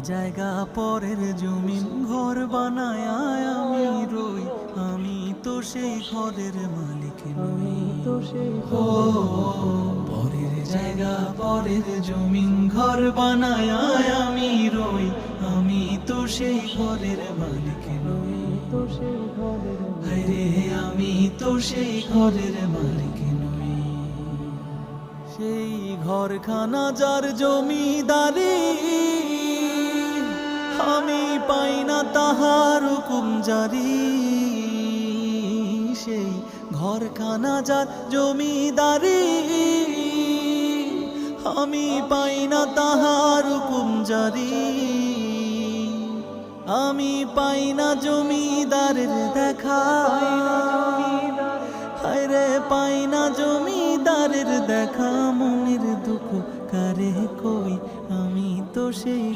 জায়গা পরের জমিন ঘর বানায় আমি রই, আমি তো সেই ঘরের মালিক নই। পরের জায়গা পরের জমিন ঘর বানায় আমি রই, আমি তো সেই ঘরের মালিক নই। হায়রে আমি তো সেই ঘরের মালিক নই। সেই ঘরখানা যার জমিদারি, আমি পাই না তাহার হুকুম জারি। সেই ঘরখানা যার জমিদারি, আমি পাই না তাহার হুকুম জারি। আমি পাই না জমিদারের দেখা, হায়রে পাই না জমিদারের দেখা। মনের দুঃখ কারে কই, আমি তো সেই